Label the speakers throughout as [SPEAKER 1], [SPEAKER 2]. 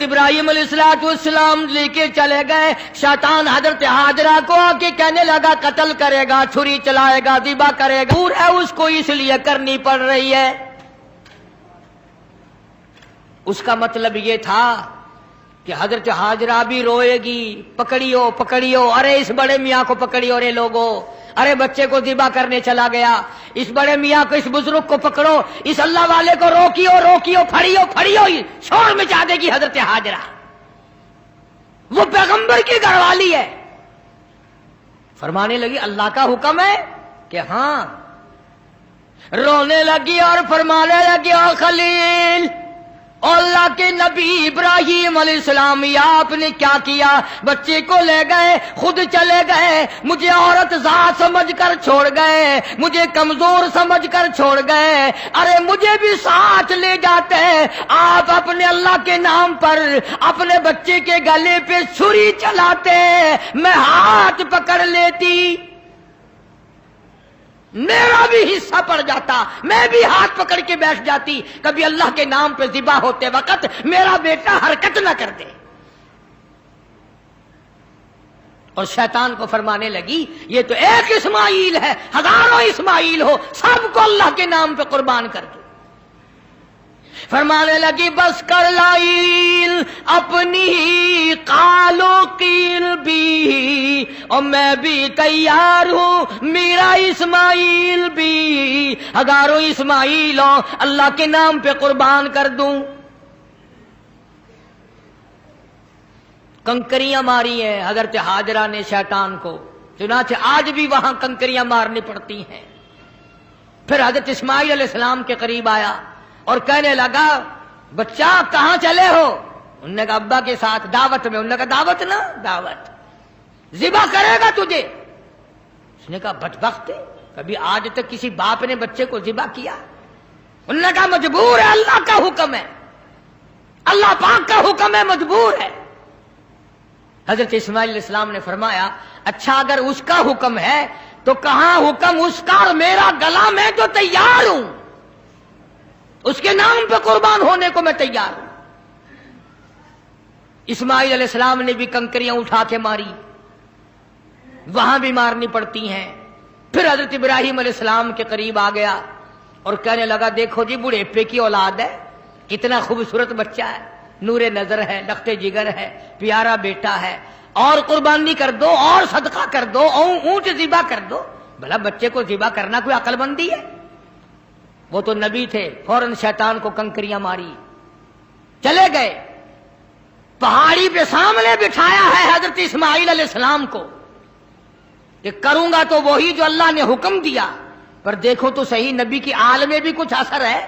[SPEAKER 1] ابراہیم علیہ السلام لے کے چلے گئے. شیطان حضرت ہاجرہ کو آ کے کہنے لگا قتل کرے گا, چھری چلائے گا, ذبح کرے گا. دور ہے اس کو اس لیے کرنی پڑ رہی ہے. اس کا مطلب یہ تھا کہ حضرت ہاجرہ بھی روئے گی, پکڑیو پکڑیو, ارے اس بڑے میاں کو پکڑیو رے لوگو, ارے بچے کو ذبح کرنے چلا گیا, اس بڑے میاں کو, اس بزرگ کو پکڑو, اس اللہ والے کو روکیو روکیو, پھڑیو پھڑیو. شور مچا دے گی حضرت ہاجرہ. وہ پیغمبر کی گھر والی ہے. فرمانے لگی اللہ کا حکم ہے کہ ہاں. رونے لگی اور فرمانے لگی او خلیل, اللہ کے نبی ابراہیم علیہ السلام, یا آپ نے کیا کیا؟ بچے کو لے گئے, خود چلے گئے, مجھے عورت ذات سمجھ کر چھوڑ گئے, مجھے کمزور سمجھ کر چھوڑ گئے. ارے مجھے بھی ساتھ لے جاتے, آپ اپنے اللہ کے نام پر اپنے بچے کے گلے پہ چھری چلاتے, میں ہاتھ پکڑ لیتی, میرا بھی حصہ پڑ جاتا, میں بھی ہاتھ پکڑ کے بیٹھ جاتی. کبھی اللہ کے نام پہ ذبح ہوتے وقت میرا بیٹا حرکت نہ کر دے. اور شیطان کو فرمانے لگی یہ تو ایک اسماعیل ہے, ہزاروں اسماعیل ہو, سب کو اللہ کے نام پہ قربان کر دو. فرمانے لگی بس کر لائل اپنی قالو قیل بھی, اور میں بھی تیار ہوں, میرا اسماعیل بھی, ہزاروں اسماعیل ہو, اللہ کے نام پہ قربان کر دوں. کنکریاں ماری ہیں حضرت ہاجرہ نے شیطان کو, چنانچہ آج بھی وہاں کنکریاں مارنی پڑتی ہیں. پھر حضرت اسماعیل علیہ السلام کے قریب آیا اور کہنے لگا بچہ کہاں چلے ہو؟ انہوں نے کہا ابا کے ساتھ دعوت میں. انہوں نے کہا دعوت نہ دعوت, ذبح کرے گا تجھے. اس نے کہا بدبخت, کبھی آج تک کسی باپ نے بچے کو ذبح کیا؟ انہوں نے کہا مجبور ہے, اللہ کا حکم ہے, اللہ پاک کا حکم ہے, مجبور ہے. حضرت اسماعیل علیہ السلام نے فرمایا اچھا اگر اس کا حکم ہے تو کہاں حکم اس کا اور میرا گلا, میں تو تیار ہوں, اس کے نام پہ قربان ہونے کو میں تیار ہوں. اسماعیل علیہ السلام نے بھی کنکریاں اٹھا کے ماری, وہاں بھی مارنی پڑتی ہیں. پھر حضرت ابراہیم علیہ السلام کے قریب آ گیا اور کہنے لگا دیکھو جی بڑھیپے کی اولاد ہے, کتنا خوبصورت بچہ ہے, نور نظر ہے, لخت جگر ہے, پیارا بیٹا ہے, اور قربانی کر دو, اور صدقہ کر دو, اونٹ ذبح کر دو. بھلا بچے کو ذبح کرنا کوئی عقل مندی ہے؟ وہ تو نبی تھے. فوراً شیطان کو کنکریاں ماری, چلے گئے. پہاڑی پہ سامنے بٹھایا ہے حضرت اسماعیل علیہ السلام کو کہ کروں گا تو وہی جو اللہ نے حکم دیا. پر دیکھو تو صحیح, نبی کی آل میں بھی کچھ اثر ہے,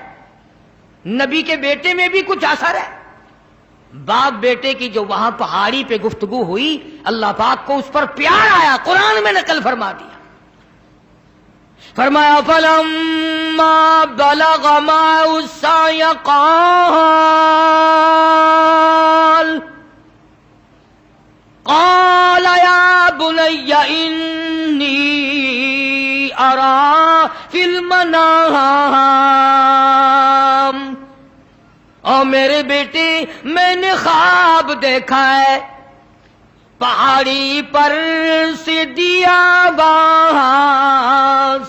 [SPEAKER 1] نبی کے بیٹے میں بھی کچھ اثر ہے. باپ بیٹے کی جو وہاں پہاڑی پہ گفتگو ہوئی, اللہ پاک کو اس پر پیار آیا, قرآن میں نقل فرما دیا. فرمایا فلما بلغ معه السعي قال يا بني إني أرى في المنام, اور میرے بیٹے میں نے خواب دیکھا ہے, پہاڑی پر سے دیا باز,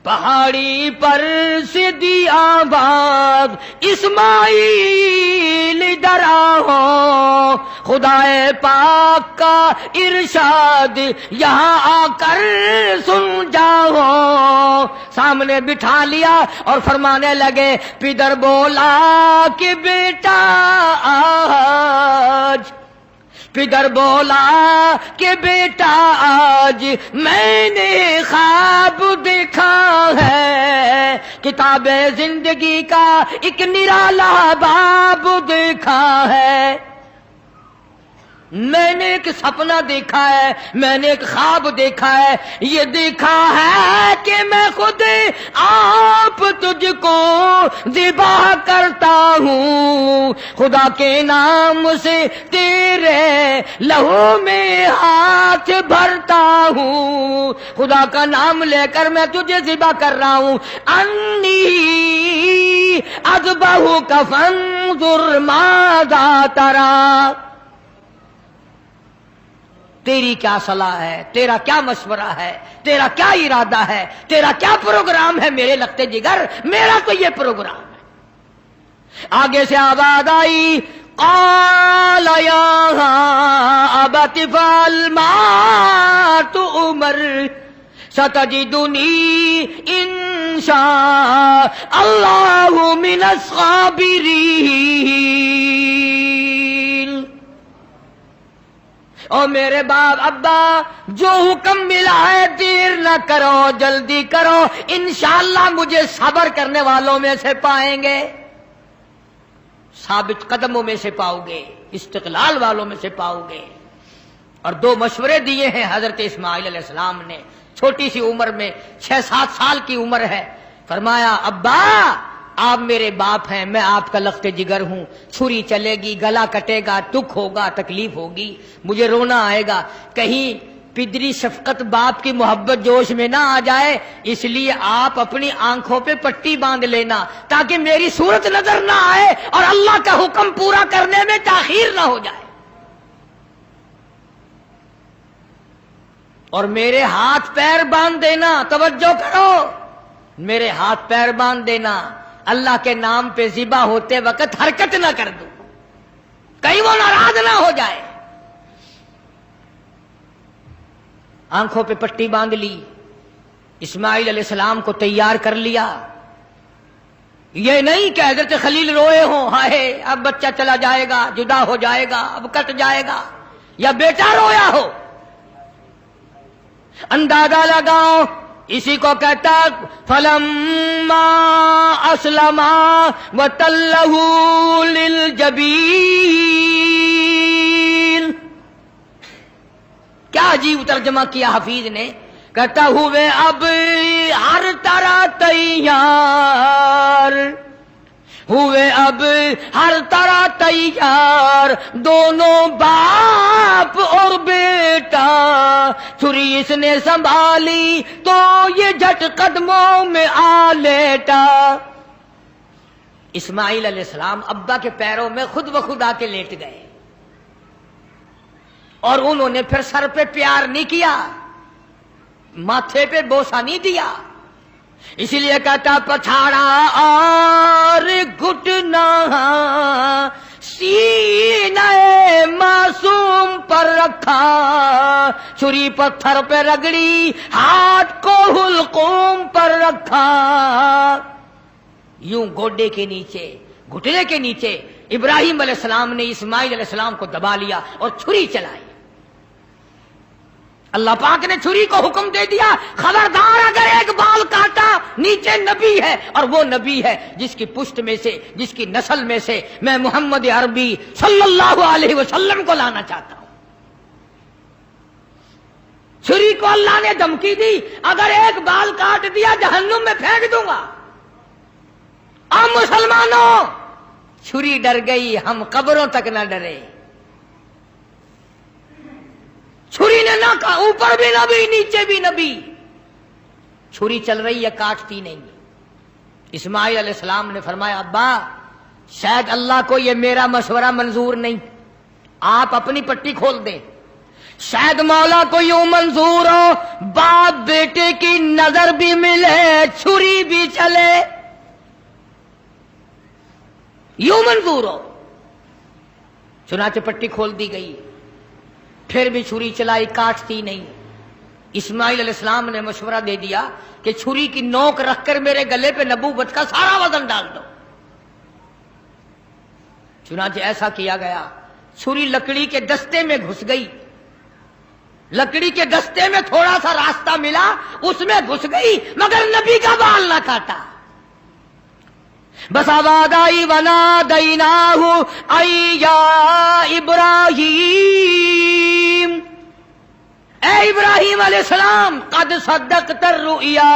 [SPEAKER 1] پہاڑی پر سے دیا باز, اسماعیل ادھر آؤ, خدائے پاک کا ارشاد یہاں آ کر سن جاؤ. سامنے بٹھا لیا اور فرمانے لگے پدر بولا کہ بیٹا آج, پدر بولا کہ بیٹا آج میں نے خواب دیکھا ہے, کتاب زندگی کا ایک نرالا باب دیکھا ہے. میں نے ایک سپنا دیکھا ہے, میں نے ایک خواب دیکھا ہے. یہ دیکھا ہے کہ میں خود آپ تجھ کو ذبح کرتا ہوں, خدا کے نام سے تیرے لہو میں ہاتھ بھرتا ہوں, خدا کا نام لے کر میں تجھے ذبح کر رہا ہوں. انی اذبحک فانظر फंजुर मादा तरा, तेरी क्या सलाह है, तेरा क्या मशवरा है, तेरा क्या इरादा है, तेरा क्या प्रोग्राम है मेरे लगते जिगर, मेरा तो ये प्रोग्राम है। आगे से आवाज आई, क़ाल या अबति फ़अल मा तु'मर सतजिदुनी इंशा अल्लाहु मिनस साबिरीन। और मेरे बाप अब्बा, जो हुक्म मिला है देर न करो, जल्दी करो, इंशाअल्लाह मुझे सब्र करने वालों में से पाएंगे, साबित कदमों में से पाओगे, इस्तिक़लाल वालों में से पाओगे। और दो मशवरे दिए हैं हजरत इस्माइल अलैहिस्सलाम ने, छोटी सी उम्र में, 6-7 साल की उम्र है। फरमाया, अब्बा आप मेरे बाप हैं, मैं आपका लख्ते जिगर हूं, छुरी चलेगी, गला कटेगा, दुख होगा, तकलीफ होगी, मुझे रोना आएगा, कहीं पिदरी शफकत बाप की मोहब्बत जोश में ना आ जाए, इसलिए आप अपनी आंखों पे पट्टी बांध लेना ताकि मेरी सूरत नजर ना आए और अल्लाह का हुक्म पूरा करने में ताखीर ना हो जाए। और मेरे हाथ पैर बांध देना, तवज्जो करो, मेरे हाथ पैर बांध देना, अल्लाह के नाम पे ज़िबा होते वक्त हरकत ना कर दो, कहीं वो नाराज ना हो जाए। आंखों पे पट्टी बांध ली, इस्माइल अलैहिस्सलाम को तैयार कर लिया। ये नहीं कि हज़रत खलील रोए हो, हाय अब बच्चा चला जाएगा, जुदा हो जाएगा, अब कट जाएगा, या बेटा रोया हो। अंदाजा लगाओ, इसी को कहता फलम्मा अस्लमा व तल्लहू लिल जबीन। क्या अजीब तर्जमा किया हफीज ने, कहता हुए अब हर तरह तैयार हुए, अब हर तरह तैयार, दोनों बाप और बेटा, छुरी इसने संभाली तो ये झट कदमों में आ लेटा। इस्माइल अलैहिस्सलाम अब्बा के पैरों में खुद ब खुद आके लेट गए और उन्होंने फिर सर पे प्यार नहीं किया, माथे पे बोसा नहीं दिया, इसीलिए कहता पछाड़ा और घुटना सीने मासूम पर रखा, छुरी पत्थर पे रगड़ी, हाथ को हुलकूम पर रखा। यूं गोडे के नीचे, घुटने के नीचे इब्राहिम अलैहिस्सलाम ने इस्माइल अलैहिस्सलाम को दबा लिया और छुरी चलाई। अल्लाह पाक ने छुरी को हुक्म दे दिया, खबरदार अगर एक बाल काटा, नीचे नबी है, और वो नबी है जिसकी पुश्त में से, जिसकी नस्ल में से मैं मोहम्मद अरबी सल्लल्लाहु अलैहि वसल्लम को लाना चाहता हूं। छुरी को अल्लाह ने धमकी दी, अगर एक बाल काट दिया जहन्नुम में फेंक दूंगा। अब मुसलमानों, छुरी डर गई, हम कब्रों तक न डरे। छुरी ने ना कहा, ऊपर भी नबी नीचे भी नबी, छुरी चल रही है, काटती नहीं। इस्माइल अलैहिस्सलाम ने फरमाया, अब्बा शायद अल्लाह को ये मेरा मशवरा मंजूर नहीं, आप अपनी पट्टी खोल दें, शायद मौला को यूं मंजूर हो बाप बेटे की नजर भी मिले, छुरी भी चले, यूं मंजूर हो। चुनाचे पट्टी खोल दी गई, फिर भी छुरी चलाई, काटती नहीं। इस्माइल अलैहिस्सलाम ने मशवरा दे दिया कि छुरी की नोक रखकर मेरे गले पे नबूवत का सारा वजन डाल दो। चुनाचे ऐसा किया गया, छुरी लकड़ी के दस्ते में घुस गई, लकड़ी के दस्ते में थोड़ा सा रास्ता मिला, उसमें घुस गई, मगर नबी का बाल ना काटा। बस आवाज आई, वना दैनाहु अय्या इब्राहिम, ए इब्राहिम अलैहिस्सलाम, कद सद्दक़त रुया,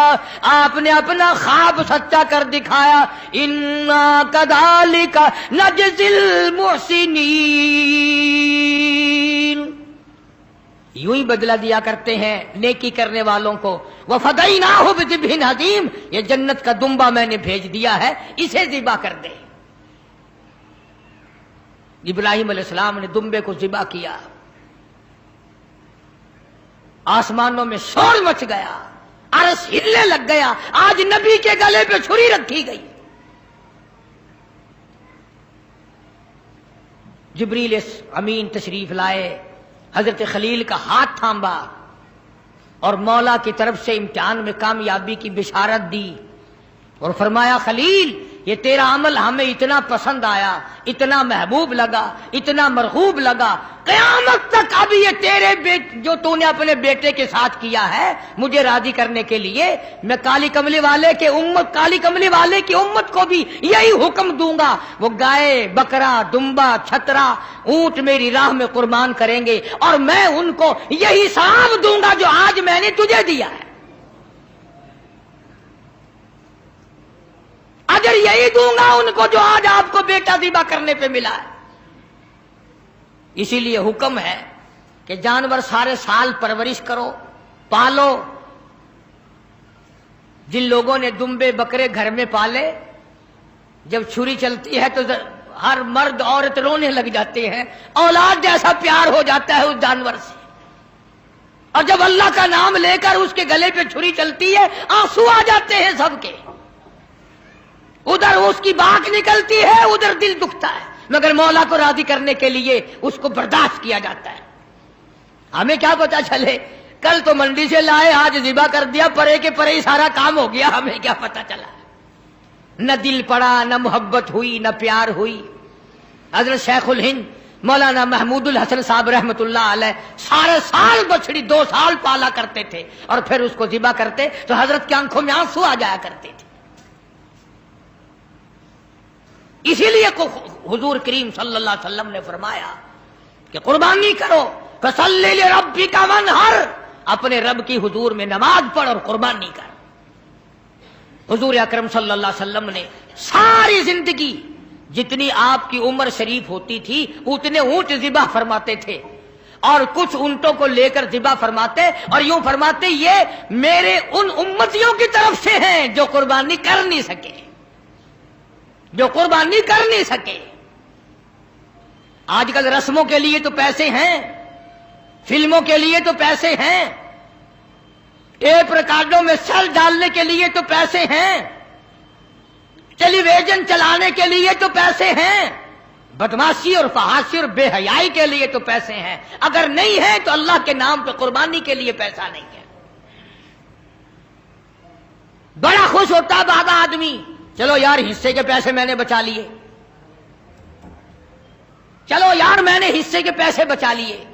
[SPEAKER 1] आपने अपना ख्वाब सच्चा कर दिखाया। इन्ना कदालिका नजज़िल मुहसिनीन, यूं ही बदला दिया करते हैं नेकी करने वालों को। वफ़दैनाहु बिज़िब्हिन अज़ीम, ये जन्नत का दुम्बा मैंने भेज दिया है, इसे ज़िबा कर दे। इब्राहिम अलैहिस्सलाम ने दुम्बे को ज़िबा किया, आसमानों में शोर मच गया, अर्श हिलने लग गया। आज नबी के गले पे छुरी रखी गई। जिब्रील अमीन तशरीफ लाए, हजरत खलील का हाथ थामा और मौला की तरफ से इम्तिहान में कामयाबी की बिशारत दी और फरमाया, खलील ये तेरा अमल हमें इतना पसंद आया, इतना महबूब लगा, इतना मरगूब लगा, क़यामत तक अभी ये तेरे जो तूने अपने बेटे के साथ किया है मुझे राजी करने के लिए, मैं काली कमली वाले की उम्मत को भी यही हुक्म दूंगा, वो गाय, बकरा, दुम्बा, छतरा, ऊंट मेरी राह में कुर्बान करेंगे और मैं उनको यही सवाब दूंगा जो आज मैंने तुझे दिया है। अगर यही दूंगा उनको जो आज आपको बेटा ज़िबा करने पे मिला है। इसीलिए हुक्म है कि जानवर सारे साल परवरिश करो, पालो। जिन लोगों ने दुम्बे बकरे घर में पाले, जब छुरी चलती है तो हर मर्द औरत रोने लग जाते हैं, औलाद जैसा प्यार हो जाता है उस जानवर से। और जब अल्लाह का नाम लेकर उसके गले पे छुरी चलती है, आंसू आ जाते हैं सबके। उधर उसकी बात निकलती है, उधर दिल दुखता है, मगर मौला को राजी करने के लिए उसको बर्दाश्त किया जाता है। हमें क्या पता चले, कल तो मंडी से लाए, आज ज़िबा कर दिया, परे के परे ही सारा काम हो गया, हमें क्या पता चला। न दिल पड़ा, न मोहब्बत हुई, न प्यार हुई। हजरत शेखुल हिंद मौलाना महमूदुल हसन साहब रहमतुल्लाह अलैह सारे साल बछड़ी 2 साल पाला करते थे और फिर उसको ज़िबा करते तो हजरत की आंखों में आंसू आ जाया करते थे। इसीलिए हुजूर करीम सल्लल्लाहु अलैहि वसल्लम ने फरमाया कि कुर्बानी करो, फसल्लि लिरब्बिका वन्हर, अपने रब की हुजूर में नमाज पढ़ और कुर्बानी कर। हुजूर अकरम सल्लल्लाहु अलैहि वसल्लम ने सारी जिंदगी जितनी आपकी उम्र शरीफ होती थी उतने ऊंट ज़िबा फरमाते थे और कुछ ऊंटों को लेकर ज़िबा फरमाते और यूं फरमाते, ये मेरे उन उम्मतियों की तरफ से हैं जो कुर्बानी कर नहीं सके। आजकल रस्मों के लिए तो पैसे हैं, फिल्मों के लिए तो पैसे हैं, टेप रिकॉर्डों में सेल डालने के लिए तो पैसे हैं, टेलीविजन चलाने के लिए तो पैसे हैं, बदमाशी और फहाशी और बेहयाई के लिए तो पैसे हैं। अगर नहीं है तो अल्लाह के नाम पे कुर्बानी के लिए पैसा नहीं है। बड़ा खुश होता बाबा आदमी, चलो यार हिस्से के पैसे मैंने बचा लिए, चलो यार मैंने हिस्से के पैसे बचा लिए।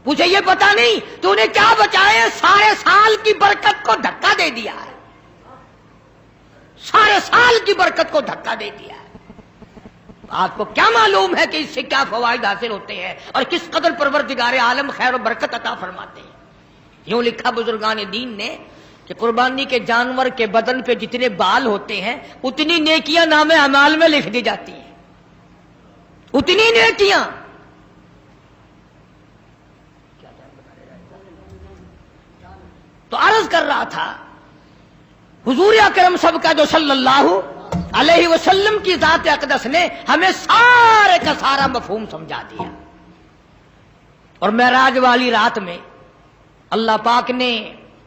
[SPEAKER 1] मुझे ये पता नहीं तूने क्या बचाए, सारे साल की बरकत को धक्का दे दिया है, सारे साल की बरकत को धक्का दे दिया है। आपको क्या मालूम है कि इससे क्या फवाइद हासिल होते हैं और किस कदर परवरदिगार आलम खैर और बरकत अता फरमाते हैं। यूं लिखा बुजुर्गान दीन ने कि कुर्बानी के जानवर के बदन पे जितने बाल होते हैं उतनी नेकियां नामे अमाल में लिख दी जाती हैं, उतनी नेकियां। तो अर्ज कर रहा था हुजूर अकरम सबका जो सल्लल्लाहु अलैहि वसल्लम की जात अक़दस ने हमें सारे का सारा मफहूम समझा दिया। और मेराज वाली रात में अल्लाह पाक ने,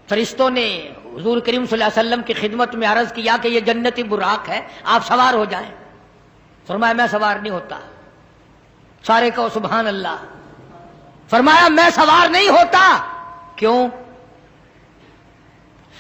[SPEAKER 1] फरिश्तों ने हुजूर करीम सल्लल्लाहु अलैहि वसल्लम की खिदमत में अर्ज किया कि ये जन्नती बुराक है, आप सवार हो जाएं। फरमाया मैं सवार नहीं होता। सारे कहो सुभान अल्लाह। फरमाया मैं सवार नहीं होता। क्यों?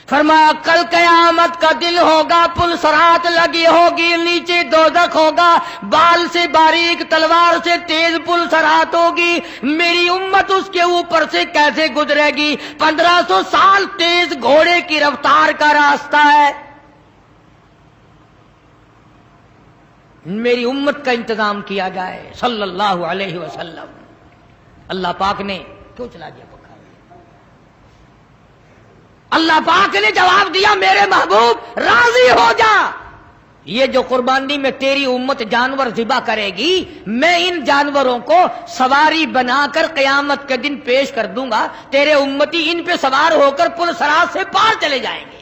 [SPEAKER 1] फरमाया कल कयामत का दिन होगा, पुल सरात लगी होगी, नीचे दोज़ख होगा, बाल से बारीक तलवार से तेज पुल सरात होगी, मेरी उम्मत उसके ऊपर से कैसे गुजरेगी? 1500 साल तेज घोड़े की रफ्तार का रास्ता है। मेरी उम्मत का इंतजाम किया जाए सल्लल्लाहु अलैहि वसल्लम। अल्लाह पाक ने क्यों चला दिया? अल्लाह पाक ने जवाब दिया मेरे महबूब राजी हो जा, ये जो कुर्बानी में तेरी उम्मत जानवर ज़िबा करेगी, मैं इन जानवरों को सवारी बनाकर क़यामत के दिन पेश कर दूंगा, तेरे उम्मती इन पे सवार होकर पुल सरात से पार चले जाएंगे।